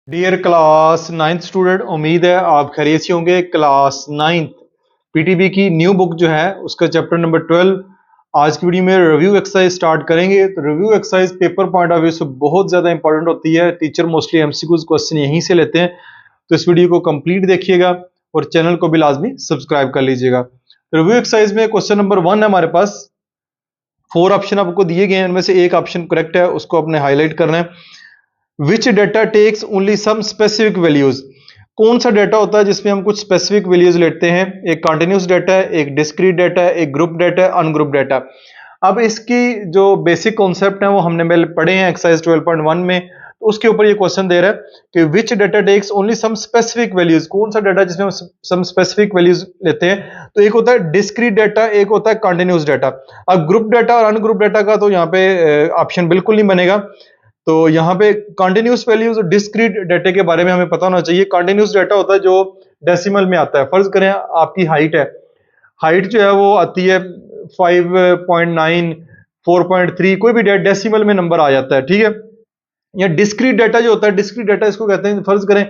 Dear class ninth student, उम्मीद है आप खैरियत से होंगे। क्लास नाइन्थ पीटीबी की न्यू बुक जो है उसका चैप्टर नंबर 12 आज की वीडियो में रिव्यू एक्सरसाइज स्टार्ट करेंगे। तो review exercise paper point of view से बहुत ज़्यादा इंपॉर्टेंट होती है। टीचर मोस्टली एमसीक्यूज क्वेश्चन यहीं से लेते हैं, तो इस वीडियो को कंप्लीट देखिएगा और चैनल को भी लाजमी सब्सक्राइब कर लीजिएगा। रिव्यू एक्सरसाइज में क्वेश्चन नंबर 1 है हमारे पास। 4 ऑप्शन आपको दिए गए हैं, इनमें से एक ऑप्शन करेक्ट है, उसको आपने हाईलाइट करना है। Which data takes only some specific values, कौन सा डेटा होता है जिसमें हम कुछ स्पेसिफिक वैल्यूज लेते हैं। एक कंटिन्यूस डेटा है, एक डिस्क्रीट डेटा है, एक ग्रुप डेटा है, अनग्रुप डेटा। अब इसकी जो बेसिक कॉन्सेप्ट है वो हमने पहले पढ़े हैं एक्सरसाइज 12.1 में। तो उसके ऊपर ये क्वेश्चन दे रहा है कि which data takes only some specific values, कौन सा डेटा जिसमें हम सम स्पेसिफिक वैल्यूज लेते हैं। तो एक होता है डिस्क्रीट डेटा, एक होता है कंटिन्यूस डेटा। अब ग्रुप डेटा और अनग्रुप डेटा का तो यहाँ पे ऑप्शन बिल्कुल नहीं बनेगा। तो यहाँ पे कंटिन्यूस वैल्यूज और डिस्क्रीट डेटा के बारे में हमें पता होना चाहिए। कंटिन्यूस डेटा होता है जो डेसिमल में आता है। फर्ज करें आपकी हाइट है, हाइट जो है वो आती है 5.9, 4.3, कोई भी डेसिमल में नंबर आ जाता है, ठीक है। या डिस्क्रीट डेटा जो होता है, डिस्क्रीट डेटा इसको कहते हैं, फर्ज करें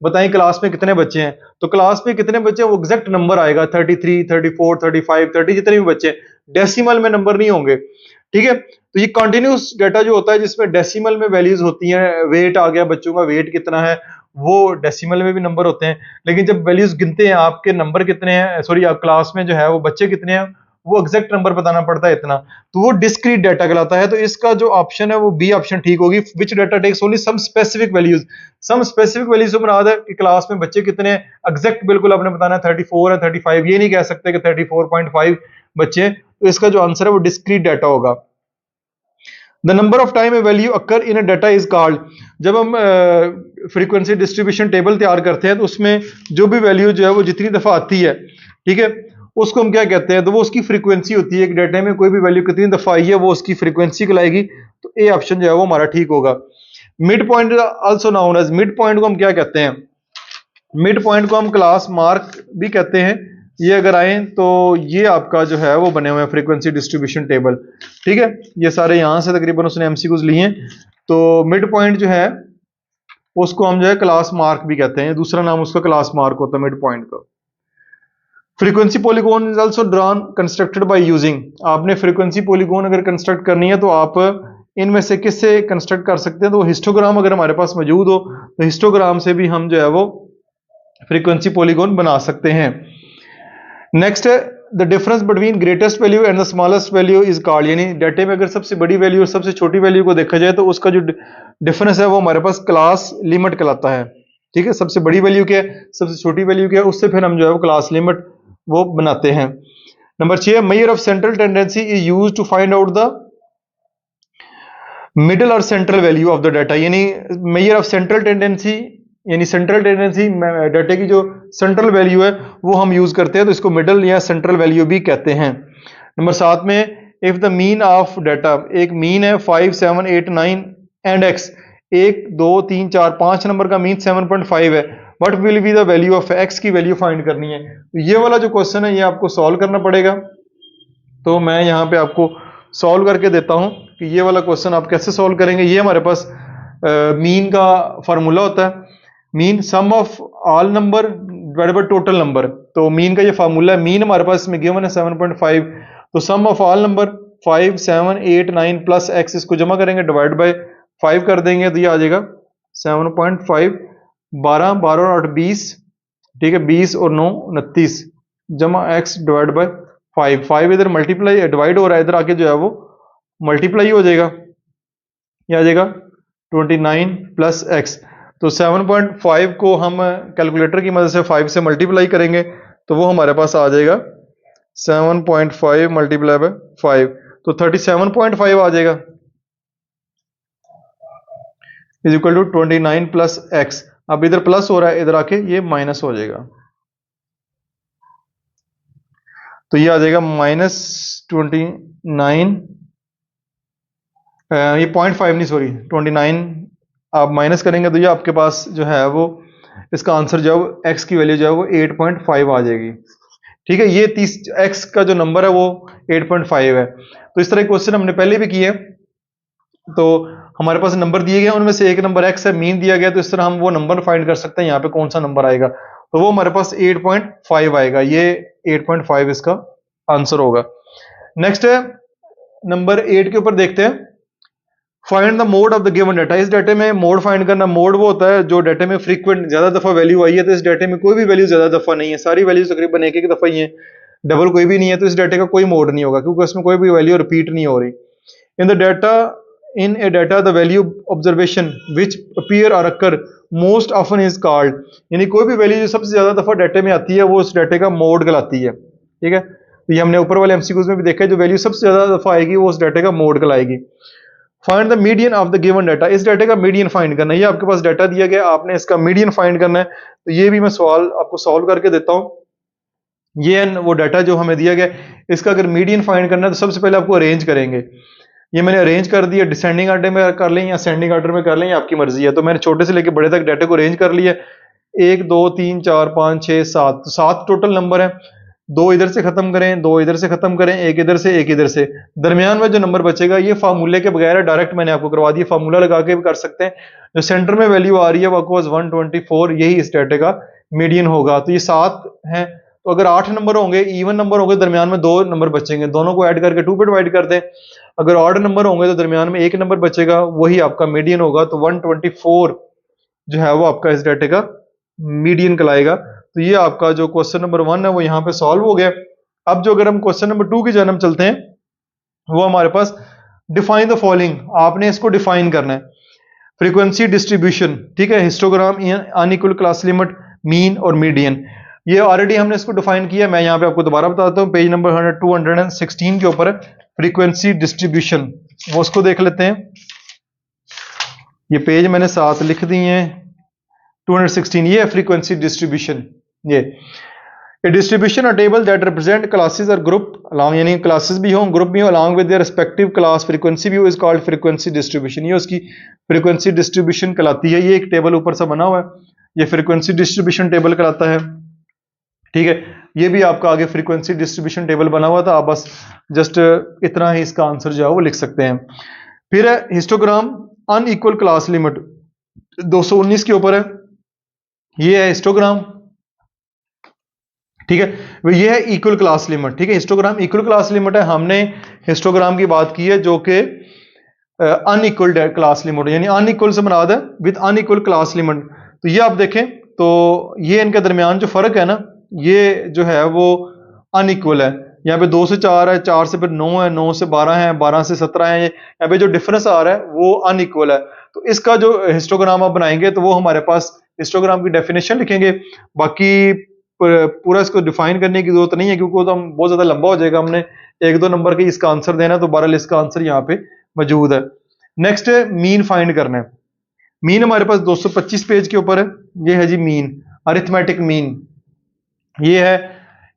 बताएं क्लास में कितने बच्चे हैं, तो क्लास में कितने बच्चे हैं वो एग्जैक्ट नंबर आएगा 33, 34, 35, 30, जितने भी बच्चे, डेसिमल में नंबर नहीं होंगे, ठीक है। तो ये कंटिन्यूस डेटा जो होता है जिसमें डेसिमल में वैल्यूज होती हैं, वेट आ गया, बच्चों का वेट कितना है वो डेसिमल में भी नंबर होते हैं। लेकिन जब वैल्यूज गिनते हैं आपके नंबर कितने हैं, सॉरी आप क्लास में जो है वो बच्चे कितने हैं, वो एग्जैक्ट नंबर बताना पड़ता है इतना, तो वो डिस्क्रीट डेटा कहलाता है। तो इसका जो ऑप्शन है वो बी ऑप्शन ठीक होगी। Which data takes only some specific values, some specific values से मुराद है कि क्लास में बच्चे कितने हैं, एग्जैक्ट बिल्कुल आपने बताना है 34 है 35, ये नहीं कह सकते कि 34.5 बच्चे हैं। तो इसका जो आंसर है वो डिस्क्रीट डेटा होगा। The number of time A value occur in a data is called, जब हम फ्रीक्वेंसी डिस्ट्रीब्यूशन टेबल तैयार करते हैं तो उसमें जो भी वैल्यू जो है वो जितनी दफा आती है, ठीक है, उसको हम क्या कहते हैं, तो वो उसकी फ्रीक्वेंसी होती है। एक डेटा में कोई भी वैल्यू कितनी दफा आई है वो उसकी फ्रीक्वेंसी कहलाएगी। तो ए ऑप्शन जो है वो हमारा ठीक होगा। Mid point also known as, mid point को हम क्या कहते हैं, मिड पॉइंट को हम क्लास मार्क भी कहते हैं। ये अगर आए तो ये आपका जो है वो बने हुए हैं फ्रीक्वेंसी डिस्ट्रीब्यूशन टेबल, ठीक है। ये सारे यहां से तकरीबन उसने एमसीक्यूज लिए हैं। तो मिड पॉइंट जो है उसको हम जो है क्लास मार्क भी कहते हैं, दूसरा नाम उसका क्लास मार्क होता है मिड पॉइंट का। Frequency polygon is also drawn constructed by using, आपने फ्रीक्वेंसी पॉलीगॉन अगर कंस्ट्रक्ट करनी है तो आप इनमें से किससे कंस्ट्रक्ट कर सकते हैं, तो हिस्टोग्राम अगर हमारे पास मौजूद हो तो हिस्टोग्राम से भी हम जो है वो फ्रीक्वेंसी पॉलीगॉन बना सकते हैं। नेक्स्ट है the difference between greatest value and the smallest value is called, यानी डाटे में अगर सबसे बड़ी वैल्यू और सबसे छोटी वैल्यू को देखा जाए तो उसका जो डिफरेंस है वो हमारे पास क्लास लिमिट कहलाता है, ठीक है। सबसे बड़ी वैल्यू क्या है, सबसे छोटी वैल्यू क्या है, उससे फिर हम जो है वो क्लास लिमिट वो बनाते हैं। Number 6, measure of central tendency is used to find out the middle और central value of the data, यानी मेजर ऑफ सेंट्रल टेंडेंसी, यानी सेंट्रल टेंडेंसी डाटा की जो सेंट्रल वैल्यू है वो हम यूज करते हैं, तो इसको मिडल या सेंट्रल वैल्यू भी कहते हैं। नंबर 7 में if the mean of data, एक मीन है 5, 7, 8, 9 एंड x, 1, 2, 3, 4, 5 नंबर का मीन 7.5 है, what will be the value of x की वैल्यू फाइंड करनी है। तो ये वाला जो क्वेश्चन है ये आपको सॉल्व करना पड़ेगा। तो मैं यहाँ पे आपको सॉल्व करके देता हूँ कि ये वाला क्वेश्चन आप कैसे सॉल्व करेंगे। ये हमारे पास मीन का फार्मूला होता है, mean sum of all number divided by total number. तो मीन का ये फार्मूला है, मीन हमारे पास में गिवन है 7.5, तो sum of all number 5, 7, 8, 9 plus x, इसको जमा करेंगे डिवाइड बाय 5 कर देंगे तो ये आ जाएगा 7.5, 12, 12 और 8 20, ठीक है, 20 और 9 29 जमा x डिवाइड बाय 5, 5 इधर मल्टीप्लाई डिवाइड हो रहा है, इधर आके जो है वो मल्टीप्लाई हो जाएगा, ये आ जाएगा 29 प्लस x। तो 7.5 को हम कैलकुलेटर की मदद से 5 से मल्टीप्लाई करेंगे तो वो हमारे पास आ जाएगा 7.5 मल्टीप्लाई बाय 5, तो 37.5 आ जाएगा is equal to 29 plus x। अब इधर प्लस हो रहा है, इधर आके ये माइनस हो जाएगा, तो ये आ जाएगा -29, ये 0.5 नहीं सॉरी 29, आप माइनस करेंगे तो ये आपके पास जो है वो इसका आंसर जो है x की वैल्यू जो है वो 8.5 आ जाएगी, ठीक है। ये 30 x का जो नंबर है वो 8.5 है। तो इस तरह के क्वेश्चन हमने पहले भी किए, तो हमारे पास नंबर दिए गए उनमें से एक नंबर x है, मीन दिया गया, तो इस तरह हम वो नंबर फाइंड कर सकते हैं यहाँ पे कौन सा नंबर आएगा, तो वो हमारे पास 8.5 आएगा, ये 8.5 इसका आंसर होगा। नेक्स्ट है नंबर 8 के ऊपर देखते हैं, find the mode of the given data. इस डाटे में मोड फाइंड करना, मोड वो होता है जो डाटे में फ्रीक्वेंट ज्यादा दफा वैल्यू आई है, तो इस डाटे में कोई भी वैल्यू ज्यादा दफा नहीं है, सारी वैल्यूज तकरीबन एक एक दफा ही है, डबल कोई भी नहीं है, तो इस डाटे का कोई मोड नहीं होगा क्योंकि उसमें कोई भी वैल्यू रिपीट नहीं हो रही। In the data in A data the value observation which appear और अकर मोस्ट ऑफन इज कॉल्ड, यानी कोई भी वैल्यू जो सबसे ज्यादा दफा डाटे में आती है वो उस डाटे का मोड कहलाती है। ठीक है, तो ये हमने ऊपर वाले एमसीक्यूज में भी देखा है, जो वैल्यू सबसे ज्यादा दफा आएगी वो उस डाटे का मोड कहलाएगी। Find the median of the given data, इस डाटा का मीडियन फाइंड करना है, ये आपके पास डाटा दिया गया, आपने इसका मीडियन फाइंड करना है, तो ये भी मैं सवाल आपको सॉल्व करके देता हूं। ये वो डाटा जो हमें दिया गया, इसका अगर मीडियन फाइंड करना है तो सबसे पहले आपको अरेंज करेंगे, ये मैंने अरेंज कर दिया, डिसेंडिंग ऑर्डर में कर लें या असेंडिंग ऑर्डर में कर लें, आपकी मर्जी है। तो मैंने छोटे से लेके बड़े तक डाटा को अरेंज कर लिया, 1 2 3 4 5 6 7, तो 7 टोटल नंबर है, 2 इधर से खत्म करें, 2 इधर से खत्म करें, एक इधर से, एक इधर से, दरमियान में जो नंबर बचेगा ये फार्मूले के बगैर डायरेक्ट मैंने आपको करवा दिया, फार्मूला लगा के भी कर सकते हैं। जो सेंटर में वैल्यू आ रही है वो 124, यही इस डाटे का मीडियन होगा। तो ये 7 है, तो अगर 8 नंबर होंगे, इवन नंबर होंगे, दरमियान में 2 नंबर बचेंगे, दोनों को ऐड करके 2 पे डिवाइड कर दें। अगर ऑड नंबर होंगे तो दरमियान में 1 नंबर बचेगा, वही आपका मीडियन होगा। तो 124 जो है वो आपका इस डाटे का मीडियन कहलाएगा। तो ये आपका जो क्वेश्चन नंबर 1 है वो यहाँ पे सॉल्व हो गया। अब जो अगर हम क्वेश्चन नंबर 2 की जानब चलते हैं, वो हमारे पास डिफाइन द फॉलोइंग, आपने इसको डिफाइन करना है। फ्रीक्वेंसी डिस्ट्रीब्यूशन, ठीक है, histogram, unequal class limit, mean और मीडियन, ये ऑलरेडी हमने इसको डिफाइन किया। मैं यहाँ पे आपको दोबारा बताता हूँ, पेज नंबर 216 के ऊपर है फ्रीक्वेंसी डिस्ट्रीब्यूशन, वो उसको देख लेते हैं। ये पेज मैंने साथ लिख दिए हैं, 216, ये है फ्रीक्वेंसी डिस्ट्रीब्यूशन। ये ए डिस्ट्रीब्यूशन और टेबल दैट रिप्रेजेंट क्लासेस और ग्रुप अलॉन्ग, यानी क्लासेस भी हों ग्रुप भी हो along with their respective class frequency भी हो, इज कॉल्ड फ्रीक्वेंसी डिस्ट्रीब्यूशन। ये उसकी फ्रीक्वेंसी डिस्ट्रीब्यूशन कहलाती है। ये एक टेबल ऊपर से बना हुआ है, ये फ्रीक्वेंसी डिस्ट्रीब्यूशन टेबल कहलाता है। ठीक है, ये भी आपका आगे फ्रीक्वेंसी डिस्ट्रीब्यूशन टेबल बना हुआ था, आप बस जस्ट इतना ही इसका आंसर जो है वो लिख सकते हैं। फिर है हिस्टोग्राम अनइक्वल क्लास लिमिट, 219 के ऊपर है, ये है हिस्टोग्राम। ठीक है, ये है इक्वल क्लास लिमिट। ठीक है, हिस्टोग्राम इक्वल क्लास लिमिट है, हमने हिस्टोग्राम की बात की है जो कि अनइक्वल क्लास लिमिट, यानी अनइक्वल से मुराद है विद अनइक्वल क्लास लिमिट। तो ये आप देखें तो ये इनके दरमियान जो फर्क है ना, ये जो है वो अनइक्वल है। यहाँ पे 2 से 4 है, 4 से फिर 9 है, 9 से 12 है, 12 से 17 है, यहाँ पे जो डिफरेंस आ रहा है वो अनइक्वल है। तो इसका जो हिस्टोग्राम आप बनाएंगे तो वो हमारे पास हिस्टोग्राम की डेफिनेशन लिखेंगे, बाकी पूरा इसको डिफाइन करने की जरूरत नहीं है क्योंकि वो तो हम बहुत ज्यादा लंबा हो जाएगा, हमने 1-2 नंबर के इसका आंसर देना है, तो बहरहाल इसका आंसर यहाँ पे मौजूद है। नेक्स्ट है मीन फाइंड करना है। मीन हमारे पास 225 पेज के ऊपर है, ये है जी मीन, अरिथमेटिक मीन। ये है,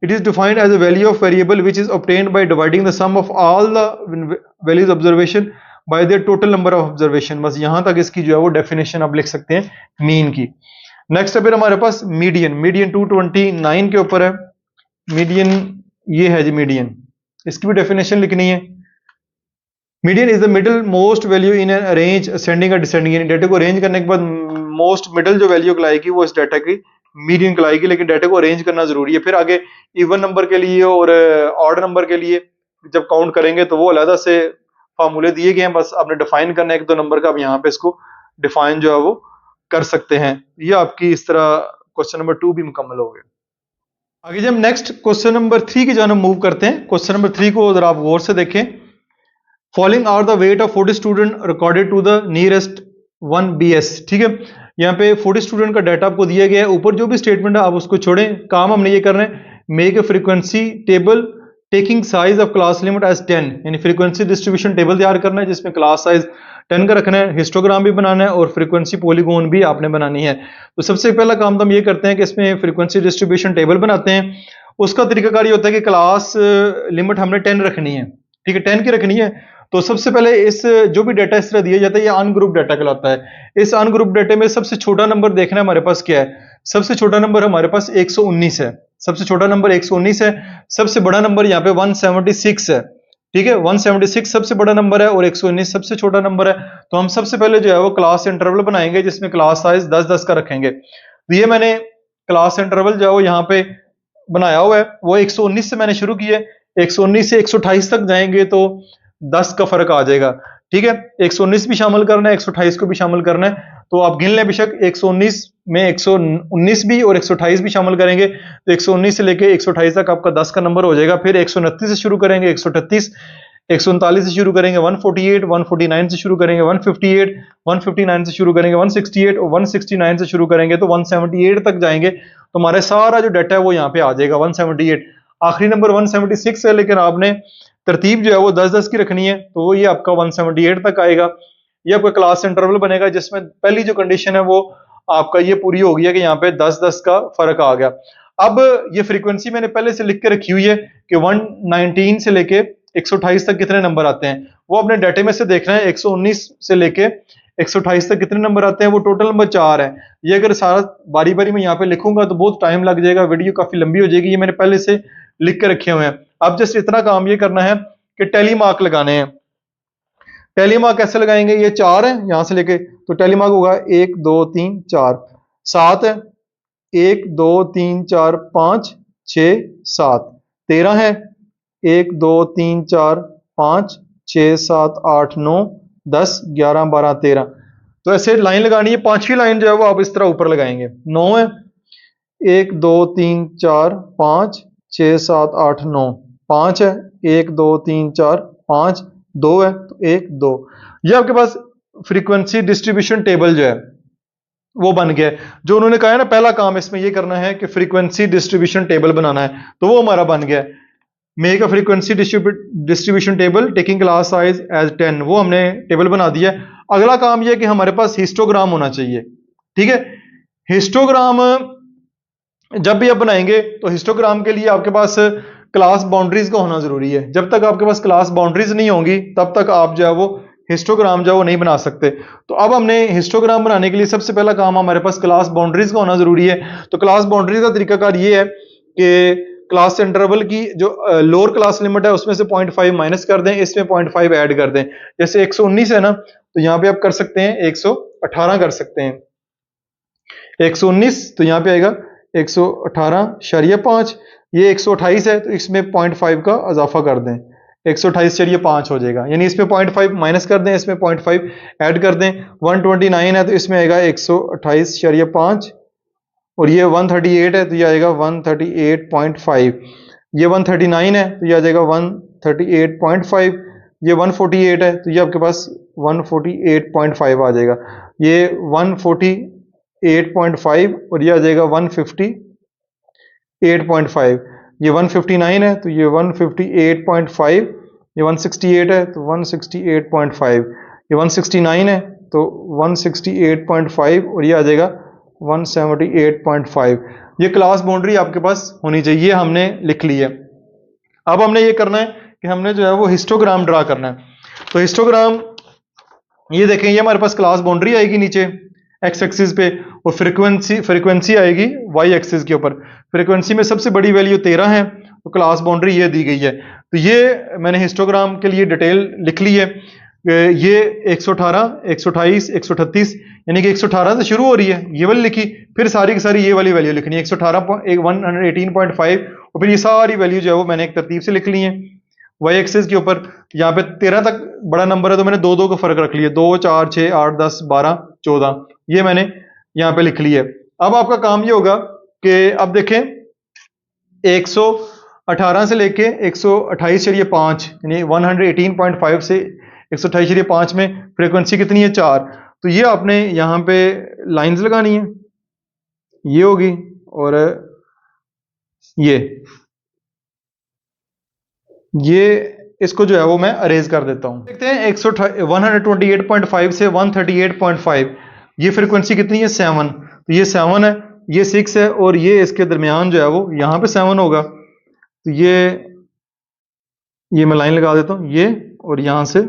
it is defined as a value of variable which is obtained by dividing the sum of all the values observation by their total number of observation. बस यहां तक इसकी जो है वो डेफिनेशन आप लिख सकते हैं मीन की। नेक्स्ट है फिर हमारे पास मीडियन, मीडियन 229 के ऊपर है मीडियन, ये है जी मीडियन, इसकी भी डेफिनेशन लिखनी है। Median is the middle most value in an arrange ascending और डिसेंडिंग, यानी डाटा को अरेंज करने के बाद मोस्ट मिडिल जो वैल्यू कहलाएगी वो इस डाटा की मीडियन कहलाएगी, लेकिन डाटा को अरेंज करना जरूरी है। फिर आगे इवन नंबर के लिए और ऑड नंबर के लिए जब काउंट करेंगे तो वो अलग से फार्मूले दिए गए हैं, बस आपने डिफाइन करना है 1-2 नंबर का, आप यहाँ पे इसको डिफाइन जो है वो कर सकते हैं। ये आपकी इस तरह क्वेश्चन नंबर 2 भी मुकम्मल हो गया। आगे जब नेक्स्ट क्वेश्चन नंबर 3 की जानब मूव करते हैं, क्वेश्चन नंबर 3 को अगर आप गौर से देखें, following are the weight of 40 student recorded to the nearest 1 BS। ठीक है, यहाँ पे 40 स्टूडेंट का डाटा आपको दिया गया है, ऊपर जो भी स्टेटमेंट है आप उसको छोड़ें, काम हमने ये करना है, make a frequency table taking size of class limit as 10, यानी फ्रीक्वेंसी डिस्ट्रीब्यूशन टेबल तैयार करना है जिसमें क्लास साइज 10 का रखना है, हिस्टोग्राम भी बनाना है और फ्रीक्वेंसी पॉलीगॉन भी आपने बनानी है। तो सबसे पहला काम तो हम ये करते हैं कि इसमें फ्रीक्वेंसी डिस्ट्रीब्यूशन टेबल बनाते हैं। उसका तरीकाकार ये होता है कि क्लास लिमिट हमने 10 रखनी है, ठीक है, 10 की रखनी है। तो सबसे पहले इस जो भी डाटा इस तरह दिया जाता है ये अनग्रुप डाटा कहलाता है। इस अनग्रुप डाटा में सबसे छोटा नंबर देखना है हमारे पास क्या है, सबसे छोटा नंबर हमारे पास 119 है, सबसे छोटा नंबर 119 है, सबसे बड़ा नंबर यहाँ पे 176 है, ठीक है, 176 सबसे बड़ा नंबर है और 119 सबसे छोटा नंबर है। तो हम सबसे पहले जो है वो क्लास इंटरवल बनाएंगे जिसमें क्लास साइज 10-10 का रखेंगे। तो ये मैंने क्लास इंटरवल जो है वो यहाँ पे बनाया हुआ है, वो 119 से मैंने शुरू किया है। 119 से 128 तक जाएंगे तो 10 का फर्क आ जाएगा। ठीक है, 119 भी शामिल करना है, 128 को भी शामिल करना है। तो आप गिन लें बेशक, 119 में 119 भी और 128 भी शामिल करेंगे तो 119 से लेके 128 तक आपका 10 का नंबर हो जाएगा। फिर 129 से शुरू करेंगे 138, 139 से शुरू करेंगे 148, 149 से शुरू करेंगे 158, 159 से शुरू करेंगे 168 और 169 से शुरू करेंगे तो 178 तक जाएंगे। तो हमारे सारा जो डाटा है वो यहाँ पे आ जाएगा 178। आखिरी नंबर 176 है, लेकिन आपने तरतीब जो है वो 10-10 की रखनी है, तो वो ये आपका 178 तक आएगा। ये आपका क्लास इंटरवल बनेगा जिसमें पहली जो कंडीशन है वो आपका ये पूरी हो गई है कि यहाँ पे 10-10 का फर्क आ गया। अब ये फ्रीक्वेंसी मैंने पहले से लिख के रखी हुई है कि 119 से लेके 128 तक कितने नंबर आते हैं, वो अपने डाटे में से देखना है। 119 से लेके 128 तक कितने नंबर आते हैं, वो टोटल नंबर 4 है। ये अगर सारा बारी बारी में यहाँ पे लिखूंगा तो बहुत टाइम लग जाएगा, वीडियो काफी लंबी हो जाएगी। ये मैंने पहले से लिख के रखे हुए हैं। अब जस्ट इतना काम ये करना है कि टैली मार्क लगाने हैं। टैली मार्क कैसे लगाएंगे, ये 4 है यहां से लेके, तो टैली मार्क होगा 1 2 3 4। 7 है, 1 2 3 4 5 6 7। 13 है, 1 2 3 4 5 6 7 8 9 10 11 12 13। तो ऐसे लाइन लगानी है। पांचवी लाइन जो है वो आप इस तरह ऊपर लगाएंगे। 9 है, 1 2 3 4 5 6 7 8 9। 5 है, 1 2 3 4 5 2 है तो 1 2। ये आपके पास फ्रीक्वेंसी डिस्ट्रीब्यूशन टेबल जो है वो बन गया है। जो उन्होंने कहा है ना, पहला काम इसमें ये करना है कि फ्रीक्वेंसी डिस्ट्रीब्यूशन टेबल बनाना है, तो वो हमारा बन गया है। Make a frequency distribution table taking class size as 10, वो हमने टेबल बना दिया है। अगला काम यह है कि हमारे पास हिस्टोग्राम होना चाहिए। ठीक है, हिस्टोग्राम जब भी आप बनाएंगे तो हिस्टोग्राम के लिए आपके पास क्लास बाउंड्रीज का होना जरूरी है। जब तक आपके पास क्लास बाउंड्रीज नहीं होंगी तब तक आप जो है वो हिस्टोग्राम जो है वो नहीं बना सकते। तो अब हमने हिस्टोग्राम बनाने के लिए सबसे पहला काम हमारे पास क्लास बाउंड्रीज का होना जरूरी है। तो क्लास बाउंड्रीज का तरीकाकार ये है कि क्लास इंटरवल की जो लोअर क्लास लिमिट है उसमें से 0.5 माइनस कर दें, इसमें 0.5 ऐड कर दें। जैसे 119 है ना, तो यहाँ पे आप कर सकते हैं 118 कर सकते हैं। 119 तो यहाँ पे आएगा 118.5। ये 128 है तो इसमें 0.5 का इजाफा कर दें, 128.5 हो जाएगा। यानी इसमें 0.5 माइनस कर दें, इसमें 0.5 ऐड कर दें। 129 है तो इसमें आएगा 128.5 और ये 138 है तो ये आएगा 138.5। ये 139 है तो ये आ जाएगा 138.5। ये 148 है तो ये आपके पास 148.5 आ जाएगा। ये 148.5 और ये आ जाएगा 158.5। ये 159 है तो ये 158.5। ये 168 है तो 168.5। ये 169 है तो 168.5 और ये आ जाएगा 178.5। ये क्लास बाउंड्री आपके पास होनी चाहिए, हमने लिख ली है। अब हमने ये करना है कि हमने जो है वो हिस्टोग्राम ड्रा करना है। तो हिस्टोग्राम ये देखें, ये हमारे पास क्लास बाउंड्री आएगी नीचे एक्स एक्सिस पे और फ्रीक्वेंसी आएगी वाई एक्सिस के ऊपर। फ्रीक्वेंसी में सबसे बड़ी वैल्यू 13 है तो क्लास बाउंड्री ये दी गई है। तो ये मैंने हिस्टोग्राम के लिए डिटेल लिख ली है। ये 118, 128, 138 यानी कि 118 से शुरू हो रही है, ये वाली लिखी, फिर सारी की सारी ये वाली वैल्यू लिखनी है 118.5 और फिर ये सारी वैल्यू जो है वो मैंने एक तरतीब से लिख ली है वाई एक्सिस के ऊपर। यहाँ पे 13 तक बड़ा नंबर है तो मैंने 2-2 का फर्क रख लिया, 2 4 6 8 10 12 14, ये मैंने यहाँ पे लिख लिया है। अब आपका काम ये होगा कि अब देखें 118 से लेके 128.5 यानी 118.5 से 128.5 में फ्रीक्वेंसी कितनी है 4। तो ये आपने यहाँ पे लाइंस लगानी है, ये होगी और ये इसको जो है वो मैं अरेज कर देता हूं। देखते हैं 128.5 से 138.5 ये फ्रीक्वेंसी कितनी है 7। तो ये 7 है, ये 6 है और ये इसके दरमियान जो है वो यहाँ पे 7 होगा। तो ये मैं लाइन लगा देता हूँ, ये और यहां से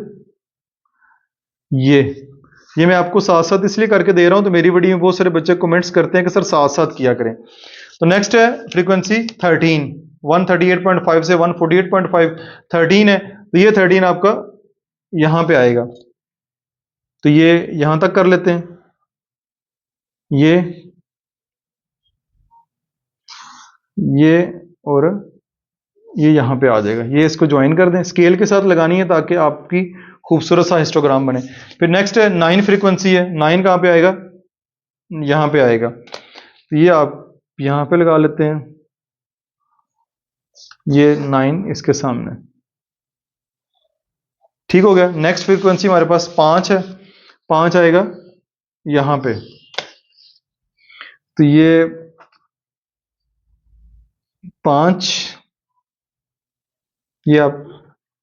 ये मैं आपको साथ साथ इसलिए करके दे रहा हूं तो मेरी वीडियो में बहुत सारे बच्चे कमेंट्स करते हैं कि सर साथ साथ किया करें। तो नेक्स्ट है फ्रीक्वेंसी 13, 138.5 से 148.5 13 है तो ये 13 आपका यहां पे आएगा। तो ये यहां तक कर लेते हैं, ये और ये यहां पे आ जाएगा। ये इसको ज्वाइन कर दें, स्केल के साथ लगानी है ताकि आपकी खूबसूरत सा हिस्टोग्राम बने। फिर नेक्स्ट है 9 फ्रीक्वेंसी है। 9 कहां पे आएगा? यहां पे आएगा। तो ये आप यहां पे लगा लेते हैं, ये 9 इसके सामने। ठीक हो गया। नेक्स्ट फ्रीक्वेंसी हमारे पास 5 है। 5 आएगा यहां पे। तो ये 5, ये आप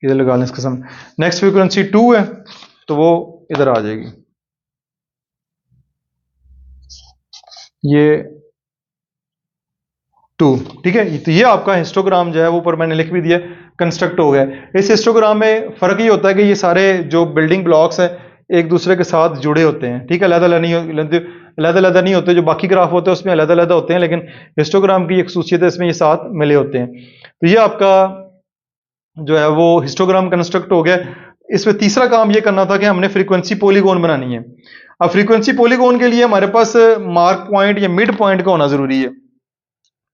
इधर लगा लें इसके सामने। नेक्स्ट फ्रीक्वेंसी 2 है, तो वो इधर आ जाएगी। ये 2, ठीक है। तो ये आपका हिस्टोग्राम जो है वो ऊपर मैंने लिख भी दिया, कंस्ट्रक्ट हो गया। इस हिस्टोग्राम में फर्क ये होता है कि ये सारे जो बिल्डिंग ब्लॉक्स हैं एक दूसरे के साथ जुड़े होते हैं, ठीक है। अलग-अलग नहीं होते, जो बाकी ग्राफ होते हैं उसमें अलग-अलग होते हैं, लेकिन हिस्टोग्राम की एक खसूसियत है इसमें ये साथ मिले होते हैं। तो ये आपका जो है वो हिस्टोग्राम कंस्ट्रक्ट हो गया। इसमें तीसरा काम ये करना था कि हमने फ्रीक्वेंसी पॉलीगॉन बनानी है। अब फ्रीक्वेंसी पॉलीगॉन के लिए हमारे पास मार्क पॉइंट या मिड पॉइंट का होना जरूरी है,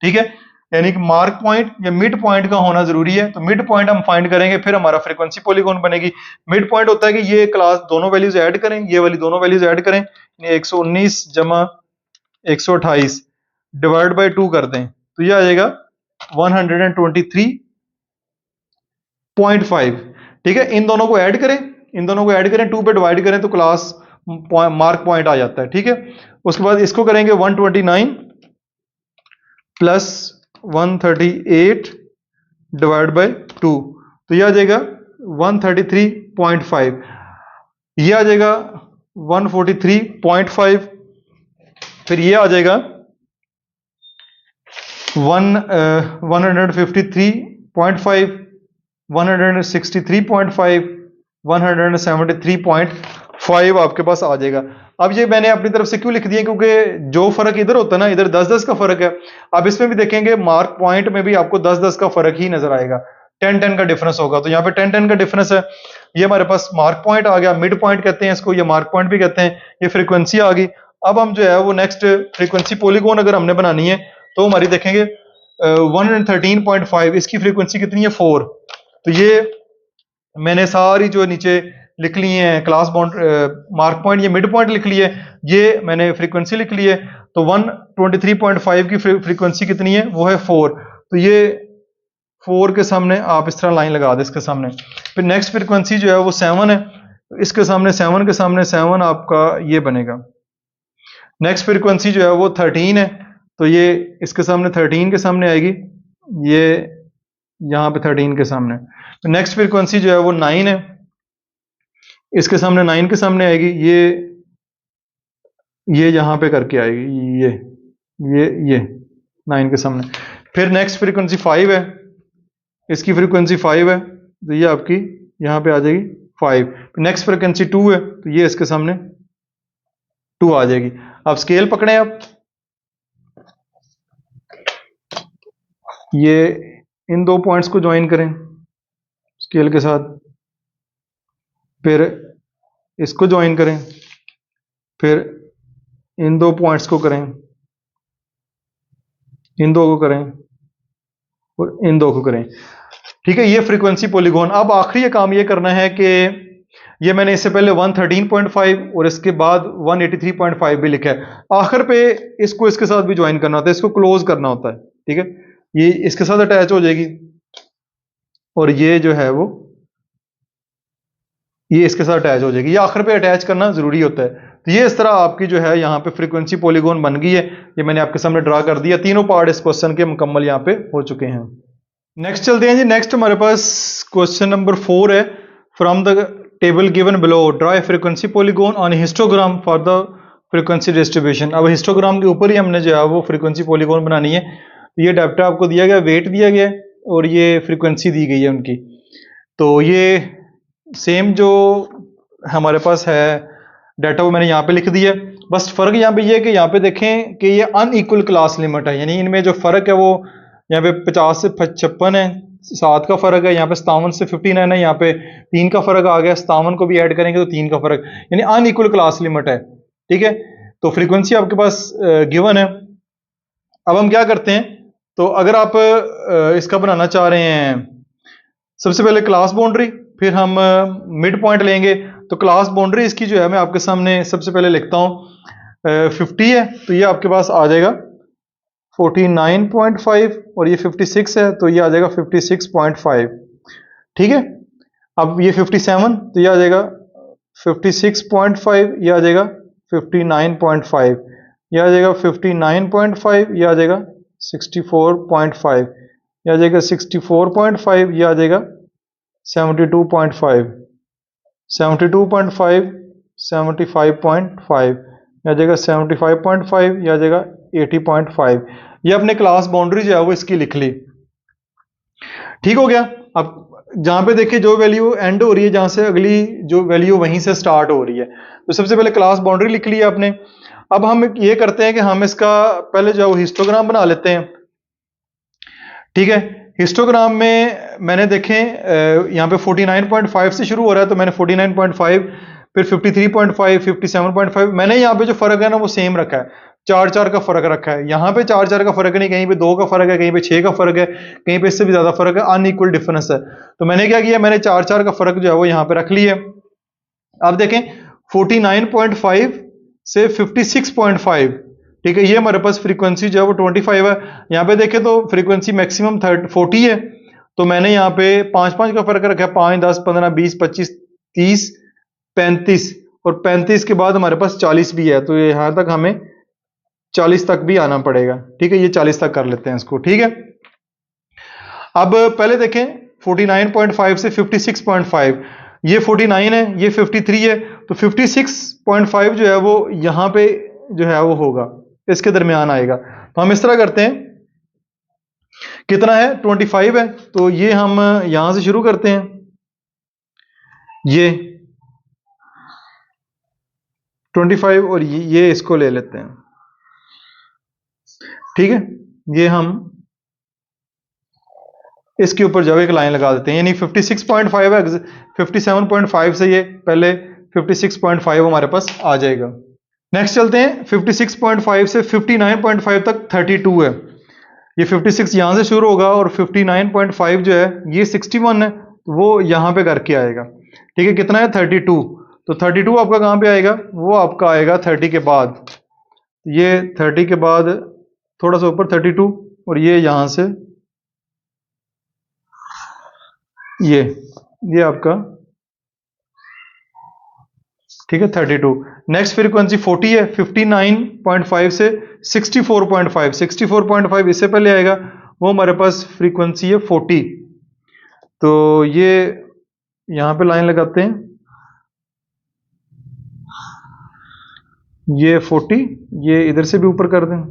ठीक है। यानी कि मार्क पॉइंट या मिड पॉइंट का होना जरूरी है। तो मिड पॉइंट हम फाइंड करेंगे, फिर हमारा फ्रीक्वेंसी पॉलीगॉन बनेगी। मिड पॉइंट होता है कि ये क्लास दोनों वैल्यूज ऐड करें, ये वाली दोनों वैल्यूज ऐड करें, 119 जमा 128 डिवाइड बाय 2 कर दें, तो ये आ जाएगा 123.5, ठीक है। इन दोनों को ऐड करें, 2 पे डिवाइड करें तो क्लास मार्क पॉइंट आ जाता है, ठीक है। उसके बाद इसको करेंगे 129 प्लस 138 डिवाइड बाय 2, तो यह आ जाएगा 133.5, यह आ जाएगा 143.5, फिर ये आ जाएगा 153.5, 163.5, 173.5 आपके पास आ जाएगा। अब ये मैंने अपनी तरफ से क्यों लिख दिया, क्योंकि जो फर्क इधर होता है ना, इधर 10-10 का फर्क है। अब इसमें भी देखेंगे मार्क पॉइंट में भी आपको 10-10 का फर्क ही नजर आएगा, 10-10 का डिफरेंस होगा। तो यहाँ पे 10-10 का डिफरेंस है। ये हमारे पास मार्क पॉइंट आ गया, मिड पॉइंट कहते हैं इसको, ये मार्क पॉइंट भी कहते हैं। ये फ्रीक्वेंसी आ गई। अब हम जो है वो नेक्स्ट फ्रीक्वेंसी पॉलीगॉन अगर हमने बनानी है तो हमारी देखेंगे 113.5, इसकी फ्रीक्वेंसी कितनी है? 4। तो ये मैंने सारी जो नीचे लिख ली है क्लास बाउंड मार्क पॉइंट, ये मिड पॉइंट लिख लिए, ये मैंने फ्रीक्वेंसी लिख ली है। तो 123.5 की फ्रीक्वेंसी कितनी है? वो है 4। तो ये 4 के सामने आप इस तरह लाइन लगा दें इसके सामने। फिर नेक्स्ट फ्रीक्वेंसी जो है वो 7 है, तो इसके सामने 7 के सामने 7 आपका ये बनेगा। नेक्स्ट फ्रीक्वेंसी जो है वो 13 है, तो ये इसके सामने 13 के सामने आएगी, ये यहाँ पे 13 के सामने। तो नेक्स्ट फ्रीक्वेंसी जो है वो 9 है, इसके सामने 9 के सामने आएगी, ये यहाँ पे करके आएगी, ये 9 के सामने। फिर नेक्स्ट फ्रीक्वेंसी 5 है, इसकी फ्रीक्वेंसी 5 है, तो ये आपकी यहाँ पे आ जाएगी 5। नेक्स्ट फ्रीक्वेंसी 2 है, तो ये इसके सामने 2 आ जाएगी। अब स्केल पकड़ें, आप ये इन दो पॉइंट्स को ज्वाइन करें स्केल के साथ, फिर इसको ज्वाइन करें, फिर इन दो पॉइंट्स को करें, इन दो को करें और इन दो को करें, ठीक है। ये फ्रीक्वेंसी पॉलीगॉन। अब आखिरी काम ये करना है कि ये मैंने इससे पहले 113.5 और इसके बाद 183.5 भी लिखा है, आखिर पे इसको इसके साथ भी ज्वाइन करना होता है, इसको क्लोज करना होता है, ठीक है। ये इसके साथ अटैच हो जाएगी और ये जो है वो ये इसके साथ अटैच हो जाएगी, ये आखिर पे अटैच करना जरूरी होता है। तो ये इस तरह आपकी जो है यहाँ पे फ्रीक्वेंसी पॉलीगॉन बन गई है। ये मैंने आपके सामने ड्रा कर दिया, तीनों पार्ट इस क्वेश्चन के मुकम्मल यहाँ पे हो चुके हैं। नेक्स्ट चलते हैं जी। नेक्स्ट हमारे पास क्वेश्चन नंबर 4 है। From the table given below draw a frequency polygon on histogram for the frequency distribution. अब हिस्टोग्राम के ऊपर ही हमने जो है वो फ्रीक्वेंसी पॉलीगॉन बनानी है। ये डेप्टा आपको दिया गया, वेट दिया गया और ये फ्रीक्वेंसी दी गई है उनकी। तो ये सेम जो हमारे पास है डाटा वो मैंने यहाँ पे लिख दिया। बस फर्क यहाँ पे ये है कि यहाँ पे देखें कि ये अनइक्वल क्लास लिमिट है, यानी इनमें जो फर्क है वो यहाँ पे 50 से 56 है, 7 का फ़र्क है, यहाँ पे 57 से 59 है, यहाँ पे 3 का फ़र्क आ गया, 57 को भी ऐड करेंगे तो 3 का फ़र्क, यानी अनइक्वल क्लास लिमिट है। ठीक है, तो फ्रीक्वेंसी आपके पास गिवन है। अब हम क्या करते हैं, तो अगर आप इसका बनाना चाह रहे हैं, सबसे पहले क्लास बाउंड्री, फिर हम मिड पॉइंट लेंगे। तो क्लास बाउंड्री इसकी जो है मैं आपके सामने सबसे पहले लिखता हूँ, 50 है तो ये आपके पास आ जाएगा 49.5, और ये 56 है तो ये आ जाएगा 56.5। ठीक है, अब ये 57 तो ये आ जाएगा 56.5, ये आ जाएगा 59.5, ये आ जाएगा 59.5, ये आ जाएगा 64.5, ये आ जाएगा 64.5, ये आ जाएगा 72.5, 72.5, 75.5, ये आ जाएगा 75.5, ये आ जाएगा 80.5। ये अपने क्लास बाउंड्री जो है वो इसकी लिख ली। ठीक हो गया। अब जहां पे देखिए जो वैल्यू एंड हो रही है, जहां से अगली जो वैल्यू वहीं से स्टार्ट हो रही है, तो सबसे पहले क्लास बाउंड्री लिख ली है आपने। अब हम ये करते हैं कि हम इसका पहले जो हिस्टोग्राम बना लेते हैं। ठीक है, हिस्टोग्राम में मैंने देखें यहाँ पे 49.5 से शुरू हो रहा है, तो मैंने 49.5, फिर 53.5, 57.5, मैंने यहाँ पे जो फर्क है ना वो सेम रखा है, 4-4 का फर्क रखा है। यहाँ पे 4-4 का फर्क नहीं, कहीं पे 2 का फर्क है, कहीं पे 6 का फर्क है, कहीं पे इससे भी ज्यादा फर्क है, अनइक्वल डिफरेंस है। तो मैंने क्या किया, मैंने 4-4 का फर्क जो है वो यहाँ पे रख लिया। अब देखें 49.5 से 56.5, ठीक है, ये हमारे पास फ्रीक्वेंसी जो है वो 25 है। यहाँ पे देखें तो फ्रीक्वेंसी मैक्सिमम 40 है, तो मैंने यहाँ पे 5-5 का फर्क रखा है, 5, 10, 15, 20, 25, 30, 35, और 35 के बाद हमारे पास 40 भी है, तो यहाँ तक हमें 40 तक भी आना पड़ेगा। ठीक है, ये 40 तक कर लेते हैं इसको। ठीक है, अब पहले देखें 49.5 से 56.5, ये 49 है, ये 53 है, तो 56.5 जो है वो यहाँ पे जो है वो होगा, इसके दरमियान आएगा। तो हम इस तरह करते हैं, कितना है 25 है, तो ये हम यहां से शुरू करते हैं, ये 25 और ये इसको ले लेते हैं। ठीक है, ये हम इसके ऊपर जो एक लाइन लगा देते हैं, यानी 56.5 है, 57.5 से ये पहले 56.5 हमारे पास आ जाएगा। नेक्स्ट चलते हैं, 56.5 से 59.5 तक 32 है, ये 56 यहां से शुरू होगा, और 59.5 जो है ये 61 है, तो वो यहां पे करके आएगा। ठीक है, कितना है 32, तो 32 आपका कहां पे आएगा, वो आपका आएगा 30 के बाद, ये 30 के बाद थोड़ा सा ऊपर 32, और ये यहां से ये आपका, ठीक है 32। नेक्स्ट फ्रीक्वेंसी 40 है, 59.5 से 64.5, 64.5 इससे पहले आएगा, वो हमारे पास फ्रीक्वेंसी है 40। तो ये यहां पे लाइन लगाते हैं, ये 40, ये इधर से भी ऊपर कर दें,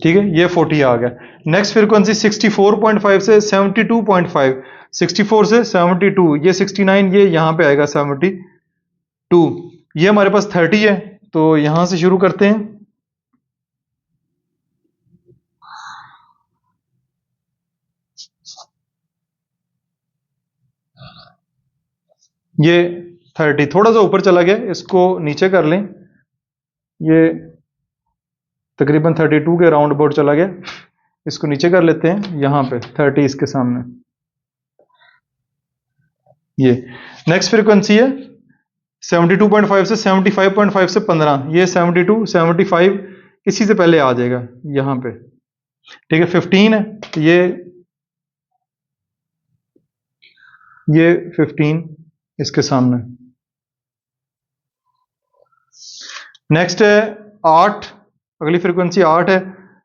ठीक है, ये 40 आ गया। नेक्स्ट फ्रीक्वेंसी 64.5 से 72.5, 64 से 72, ये 69, ये यहां पे आएगा 72, ये हमारे पास 30 है, तो यहां से शुरू करते हैं, ये 30 थोड़ा सा ऊपर चला गया, इसको नीचे कर लें, ये तकरीबन 32 के राउंड अबाउट चला गया, इसको नीचे कर लेते हैं, यहां पे 30 इसके सामने। ये नेक्स्ट फ्रीक्वेंसी है 72.5 से 75.5 से 15, ये 72, 75 इसी से पहले आ जाएगा यहां पे। ठीक है, 15 है, तो ये 15 इसके सामने। नेक्स्ट है 8, अगली फ्रीक्वेंसी 8 है,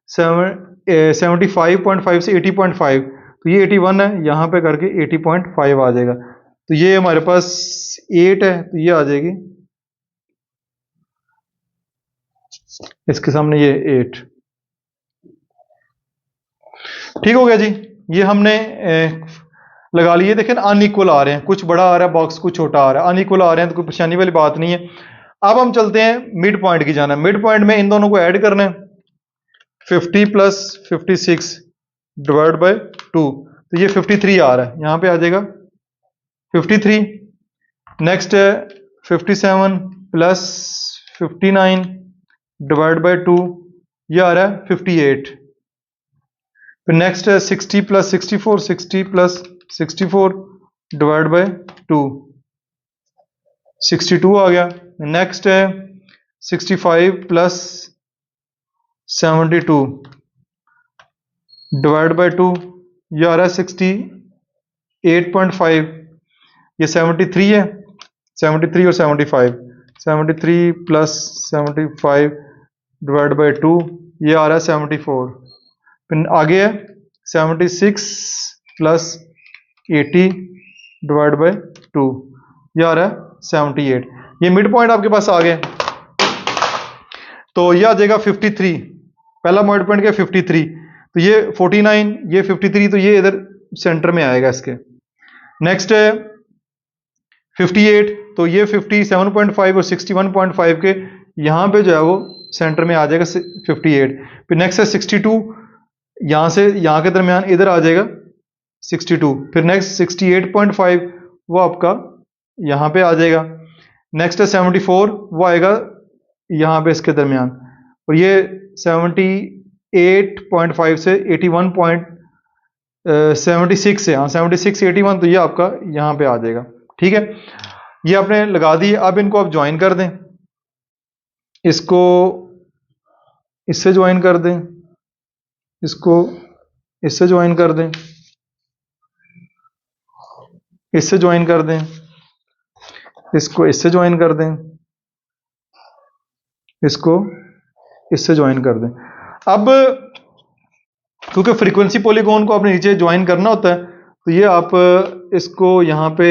75.5 से 80.5, तो ये 81 है, यहां पे करके 80.5 आ जाएगा, तो ये हमारे पास 8 है, तो ये आ जाएगी इसके सामने, ये 8। ठीक हो गया जी, ये हमने लगा लिए। देखें अनइक्वल आ रहे हैं, कुछ बड़ा आ रहा है बॉक्स, कुछ छोटा आ रहा है, अनइक्वल आ रहे हैं तो कोई परेशानी वाली बात नहीं है। अब हम चलते हैं मिड पॉइंट की जाना, मिड पॉइंट में इन दोनों को ऐड करना है, 50 प्लस 56 डिवाइड बाय 2, तो ये 53 आ रहा है, यहाँ पे आ जाएगा 53। नेक्स्ट है 57 प्लस 59 डिवाइड बाय 2, ये आ रहा है 58। फिर नेक्स्ट है 60 प्लस 64, 60 प्लस 64 डिवाइड बाय 2, 62 आ गया। नेक्स्ट है 65 प्लस 72 डिवाइड बाय 2, ये आ रहा है 68.5। ये 73 है, 73 और 75, 73 प्लस 75 डिवाइड बाय 2, ये आ रहा है 74। फिर आगे है 76 प्लस 80 डिवाइड बाय 2, ये आ रहा है 78। ये मिड पॉइंट आपके पास आ गए, तो ये आ जाएगा 53। पहला मिड पॉइंट क्या 53, तो ये 49, ये 53, तो ये इधर सेंटर में आएगा इसके। नेक्स्ट है 58, तो ये 57.5 और 61.5 के यहाँ पे जो है वो सेंटर में आ जाएगा 58। फिर नेक्स्ट है 62, यहाँ से यहाँ के दरमियान इधर आ जाएगा 62। फिर नेक्स्ट 68.5 वो आपका यहाँ पे आ जाएगा। नेक्स्ट है 74, वो आएगा यहाँ पे इसके दरमियान, और ये 78.5 से 81.76 से, हाँ 76 से 81, तो ये आपका यहाँ पे आ जाएगा। ठीक है, ये आपने लगा दी। अब इनको आप ज्वाइन कर दें, इसको इससे ज्वाइन कर दें, इसको इससे ज्वाइन कर दें, इससे ज्वाइन कर दें, इसको इससे ज्वाइन कर दें, इसको इससे ज्वाइन कर दें। अब क्योंकि फ्रीक्वेंसी पॉलीगॉन को आपने नीचे ज्वाइन करना होता है, तो ये आप इसको यहाँ पे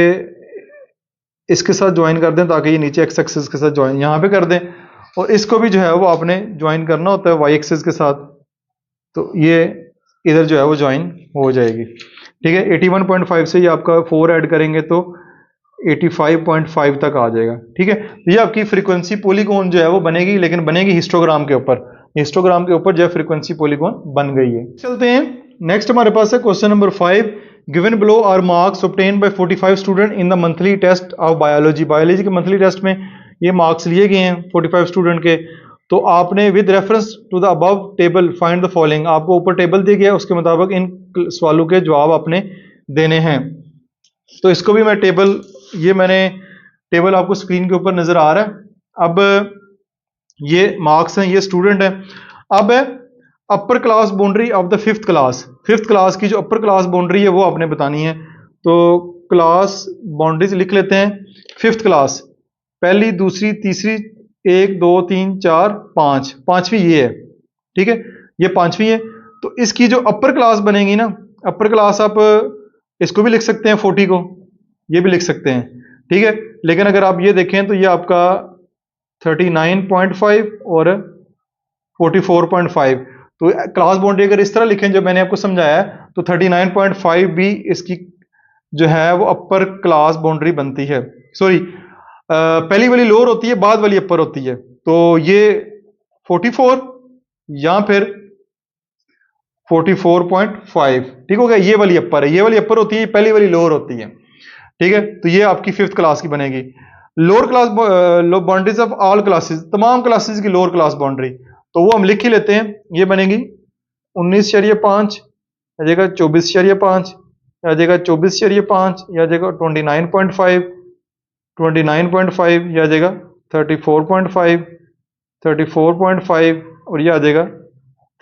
इसके साथ ज्वाइन कर दें ताकि ये नीचे एक्स एक्सिस के साथ ज्वाइन यहाँ पे कर दें, और इसको भी जो है वो आपने ज्वाइन करना होता है वाई एक्सिस के साथ, तो ये इधर जो है वो ज्वाइन हो जाएगी। ठीक है, 81.5 से ये आपका 4 ऐड करेंगे तो 85.5 तक आ जाएगा। ठीक है, ये आपकी फ्रीक्वेंसी पॉलीगॉन जो है वो बनेगी, लेकिन बनेगी हिस्टोग्राम के ऊपर। हिस्टोग्राम के ऊपर जो है फ्रीक्वेंसी पॉलीगॉन बन गई है। चलते हैं नेक्स्ट, हमारे पास है question number 5। Given below are marks obtained by 45 student in the monthly test of biology. Biology के मंथली टेस्ट में ये मार्क्स लिए गए हैं 45 स्टूडेंट के। तो आपने with reference to the above table find the following, आपको ऊपर टेबल दी गया है, उसके मुताबिक इन सवालों के जवाब आपने देने हैं। तो इसको भी मैं टेबल, ये मैंने टेबल आपको स्क्रीन के ऊपर नजर आ रहा है। अब ये मार्क्स हैं, ये स्टूडेंट हैं। अब है upper class boundary of the fifth class. Fifth class की जो अपर क्लास बाउंड्री है वो आपने बतानी है। तो क्लास बाउंड्रीज लिख लेते हैं। फिफ्थ क्लास, पहली, दूसरी, तीसरी, 1 2 3 4 5, पांचवी ये है। ठीक है, ये पांचवी है। तो इसकी जो अपर क्लास बनेगी ना, अपर क्लास आप इसको भी लिख सकते हैं 40 को, ये भी लिख सकते हैं। ठीक है, लेकिन अगर आप ये देखें तो ये आपका 39.5 और 44.5, तो क्लास बाउंड्री अगर इस तरह लिखें जो मैंने आपको समझाया है, तो 39.5 भी इसकी जो है वो अपर क्लास बाउंड्री बनती है। सॉरी, पहली वाली लोअर होती है, बाद वाली अपर होती है। तो ये 44 या फिर 44.5, ठीक हो गया। ये वाली अपर है, ये वाली अपर होती है, पहली वाली लोअर होती है। ठीक है, तो ये आपकी फिफ्थ क्लास की बनेगी। Lower class boundaries of all classes, तमाम क्लासेस की लोअर क्लास बाउंड्री, तो वो हम लिख ही लेते हैं। ये बनेगी 19.5, आ जाएगा 24.5, आ जाएगा 24.5, या जाएगा 29.5, 29.5, या जाएगा 34.5, 34.5, और ये आ जाएगा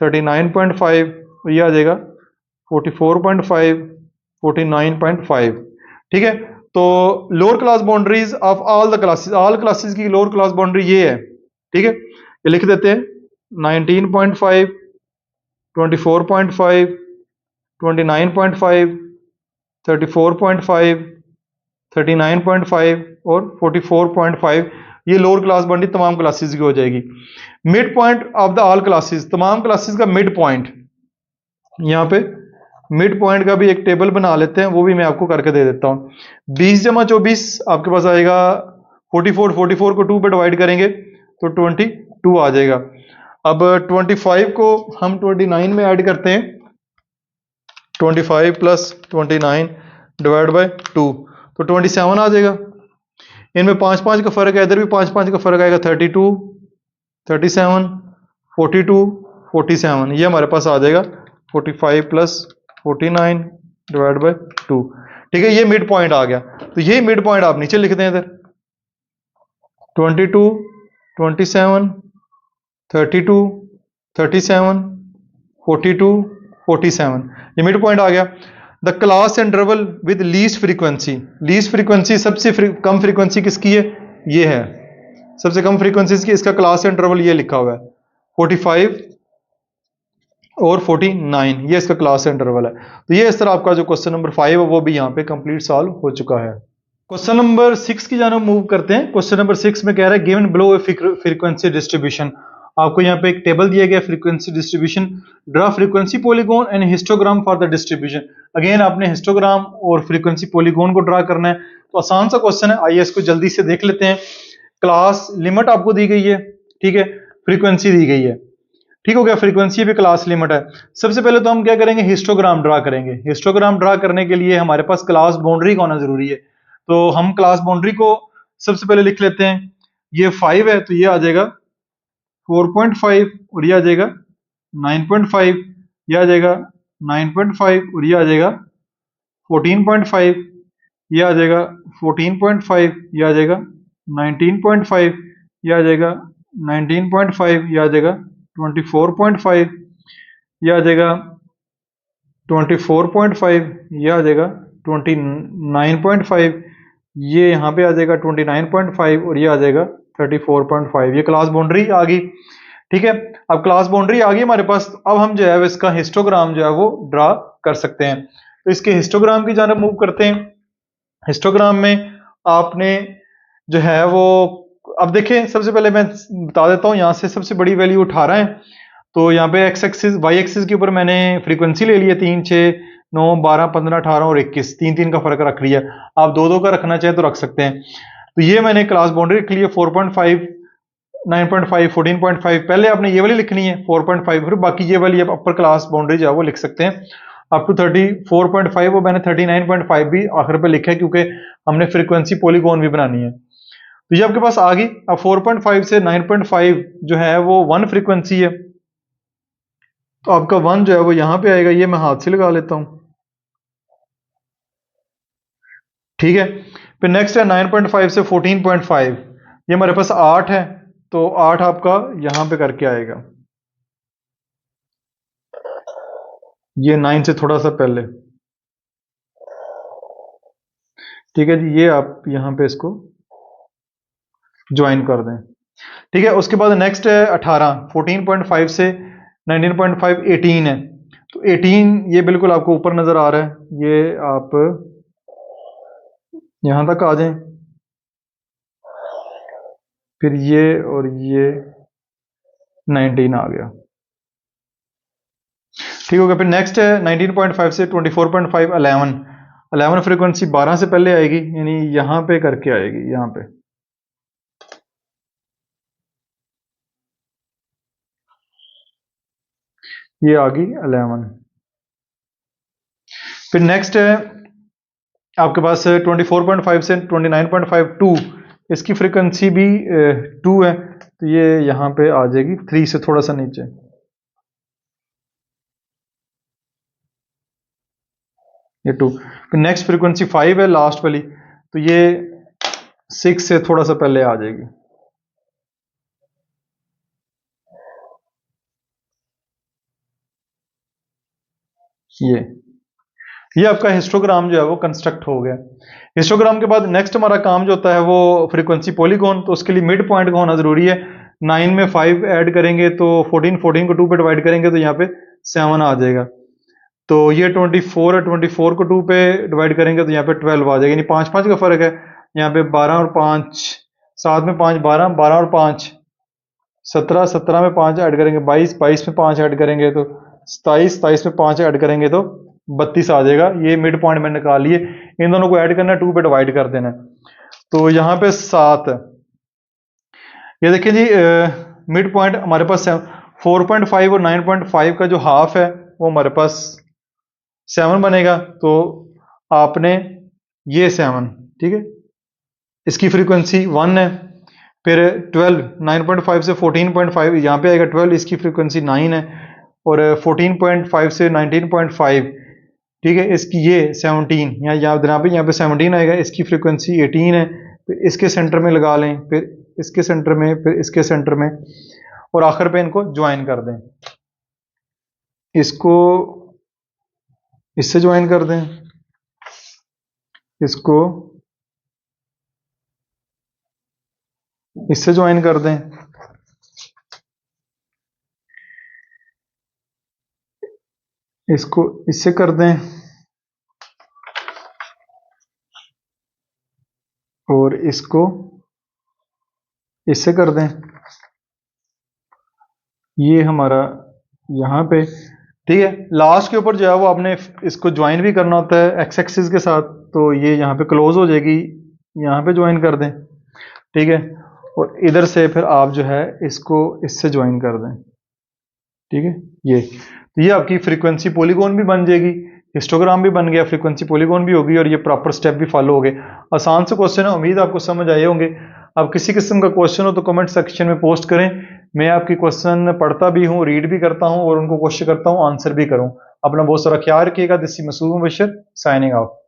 39.5, और ये आ जाएगा 44.5, 49.5। ठीक है, तो lower class boundaries of all the classes, all classes की लोअर क्लास बाउंड्री ये है। ठीक है, ये लिख देते हैं 19.5, 24.5, 29.5, 34.5, 39.5 और 44.5, ये लोअर क्लास बाउंड्री तमाम क्लासेस की हो जाएगी। Mid point of the all classes, तमाम क्लासेस का मिड पॉइंट, यहाँ पे मिड पॉइंट का भी एक टेबल बना लेते हैं, वो भी मैं आपको करके दे देता हूँ। 20 जमा 24 आपके पास आएगा 44, 44 को 2 पे डिवाइड करेंगे तो 22 आ जाएगा। अब 25 को हम 29 में ऐड करते हैं, 25 प्लस 29 डिवाइड बाय 2, तो 27 आ जाएगा। इनमें 5 का फर्क है, इधर भी 5 का फर्क आएगा, 32, 37, 42, 47, ये हमारे पास आ जाएगा 45 प्लस 49 डिवाइड बाय 2। ठीक है, ये मिड पॉइंट आ गया। तो ये मिड पॉइंट आप नीचे लिख दें इधर, 22, 27, 32, 37, 42, 47, ये मिड पॉइंट आ गया। The class interval with least frequency, least frequency सबसे कम फ्रीक्वेंसी किसकी है, ये है सबसे कम फ्रीक्वेंसी की, इसका क्लास इंटरवल ये लिखा हुआ है 45 और 49, ये इसका क्लास इंटरवल है। तो ये इस तरह आपका जो क्वेश्चन नंबर 5 है वो भी यहाँ पे कंप्लीट सॉल्व हो चुका है। क्वेश्चन नंबर 6 की जानब मूव करते हैं। क्वेश्चन नंबर 6 में कह रहा है गिवन बिलो फ्रीक्वेंसी डिस्ट्रीब्यूशन, आपको यहाँ पे एक टेबल दिया गया frequency distribution, draw frequency polygon and histogram for the distribution. Again आपने हिस्टोग्राम और फ्रीक्वेंसी पॉलीगॉन को ड्रा करना है। तो आसान सा क्वेश्चन है, आइए इसको जल्दी से देख लेते हैं। क्लास लिमिट आपको दी गई है, ठीक है, फ्रीक्वेंसी दी गई है, ठीक हो गया, फ्रीक्वेंसी भी क्लास लिमिट है। सबसे पहले तो हम क्या करेंगे, हिस्टोग्राम ड्रा करेंगे। हिस्टोग्राम ड्रा करने के लिए हमारे पास क्लास बाउंड्री का होना जरूरी है, तो हम क्लास बाउंड्री को सबसे पहले लिख लेते हैं। ये 5 है तो ये आ जाएगा 4.5 और ये आ जाएगा 9.5, ये आ जाएगा 9.5 और ये आ जाएगा 14.5, ये आ जाएगा 14.5, ये आ जाएगा 19.5, ये आ जाएगा 19.5, ये आ जाएगा 24.5, ये आ जाएगा 24.5, ये आ जाएगा 29.5, ये यहाँ पे आ जाएगा 29.5 और ये आ जाएगा 34.5। ये क्लास बाउंड्री आ गई, ठीक है। अब क्लास बाउंड्री आ गई हमारे पास, अब हम जो है इसका हिस्टोग्राम जो है वो ड्रा कर सकते हैं। तो इसके हिस्टोग्राम की जानब मूव करते हैं। हिस्टोग्राम में आपने जो है वो, अब देखें सबसे पहले मैं बता देता हूँ, यहाँ से सबसे बड़ी वैल्यू 18 है, तो यहाँ पे एक्स एक्सिस वाई एक्सिस के ऊपर मैंने फ्रीक्वेंसी ले लिया 3, 6, 9, 12, 15, 18 और 21, 3 का फर्क रख लिया। आप 2 का रखना चाहें तो रख सकते हैं। तो ये मैंने क्लास बाउंड्री रख ली है 4.5, 9.5, 14.5। पहले आपने ये वाली लिखनी है 4.5, फिर बाकी ये वाली अपर क्लास बाउंड्री जो है वो लिख सकते हैं अप टू 34.5, वो मैंने 39.5 भी आखिर पे लिखा है क्योंकि हमने फ्रीक्वेंसी पॉलीगॉन भी बनानी है। तो ये आपके पास आ गई। अब 4.5 से 9.5 जो है वो 1 फ्रीक्वेंसी है, तो आपका 1 जो है वो यहां पे आएगा, ये मैं हाथ से लगा लेता हूं, ठीक है। फिर नेक्स्ट है 9.5 से 14.5, ये हमारे पास 8 है, तो 8 आपका यहां पे करके आएगा, ये 9 से थोड़ा सा पहले, ठीक है जी। ये आप यहां पे इसको ज्वाइन कर दें, ठीक है। उसके बाद नेक्स्ट है 18, 14.5 से 19.5, 18 है, तो 18 ये बिल्कुल आपको ऊपर नजर आ रहा है, ये आप यहां तक आ जाएं, फिर ये और ये 19 आ गया, ठीक हो गया। फिर नेक्स्ट है 19.5 से 24.5, 11 फ्रीक्वेंसी 12 से पहले आएगी, यानी यहां पे करके आएगी, यहां पे, ये आ गई 11। फिर नेक्स्ट है आपके पास 24.5 से 29.5, 2, इसकी फ्रीक्वेंसी भी 2 है, तो ये यहां पे आ जाएगी 3 से थोड़ा सा नीचे, ये 2। फिर नेक्स्ट फ्रीक्वेंसी 5 है लास्ट वाली, तो ये 6 से थोड़ा सा पहले आ जाएगी, ये आपका हिस्टोग्राम जो है वो कंस्ट्रक्ट हो गया। हिस्टोग्राम के बाद नेक्स्ट हमारा काम जो होता है वो फ्रीक्वेंसी पॉलीगॉन, तो उसके लिए मिड पॉइंट का होना जरूरी है। 9 में 5 ऐड करेंगे तो 14 को 2 पे डिवाइड करेंगे तो यहाँ पे 7 आ जाएगा, तो ये 24 है, 24 को 2 पे डिवाइड करेंगे तो यहाँ पे 12 आ जाएगा, यानी 5 का फर्क है। यहाँ पे 12 और 5, 7 में 5 12, 12 और 5 17, 17 में 5 ऐड करेंगे 22, 22 में 5 ऐड करेंगे तो 27, 27 में 5 ऐड करेंगे तो 32 आ जाएगा। ये मिड पॉइंट मैंने निकाल लिए, इन दोनों को ऐड करना है, 2 पे डिवाइड कर देना है, तो यहाँ पे 7। ये देखिए जी मिड पॉइंट हमारे पास 4.5 और 9.5 का जो हाफ है वो हमारे पास 7 बनेगा। तो आपने ये 7, ठीक है, इसकी फ्रीक्वेंसी 1 है। फिर 12, 9.5 से 14.5 यहाँ पे आएगा 12, इसकी फ्रीक्वेंसी 9 है। और 14.5 से 19.5, ठीक है, इसकी ये 17, यहाँ पे 17 आएगा, इसकी फ्रीक्वेंसी 18 है। फिर इसके सेंटर में लगा लें, फिर इसके सेंटर में, फिर इसके सेंटर में, और आखिर पे इनको ज्वाइन कर दें। इसको इससे ज्वाइन कर दें, इसको इससे ज्वाइन कर दें, इसको इससे कर दें, और इसको इससे कर दें। ये हमारा यहाँ पे, ठीक है। लास्ट के ऊपर जो है वो आपने इसको ज्वाइन भी करना होता है एक्स एक्सिस के साथ, तो ये यहाँ पे क्लोज हो जाएगी, यहाँ पे ज्वाइन कर दें, ठीक है। और इधर से फिर आप जो है इसको इससे ज्वाइन कर दें, ठीक है। ये आपकी फ्रीक्वेंसी पॉलीगॉन भी बन जाएगी, हिस्टोग्राम भी बन गया, फ्रीक्वेंसी पॉलीगॉन भी होगी, और ये प्रॉपर स्टेप भी फॉलो हो गए। आसान से क्वेश्चन है, उम्मीद आपको समझ आए होंगे। अब किसी किस्म का क्वेश्चन हो तो कमेंट सेक्शन में पोस्ट करें, मैं आपकी क्वेश्चन पढ़ता भी हूँ, रीड भी करता हूँ, और उनको कोशिश करता हूँ आंसर भी करूँ। अपना बहुत सारा ख्याल रखिएगा। This is Masood Mubashar signing out.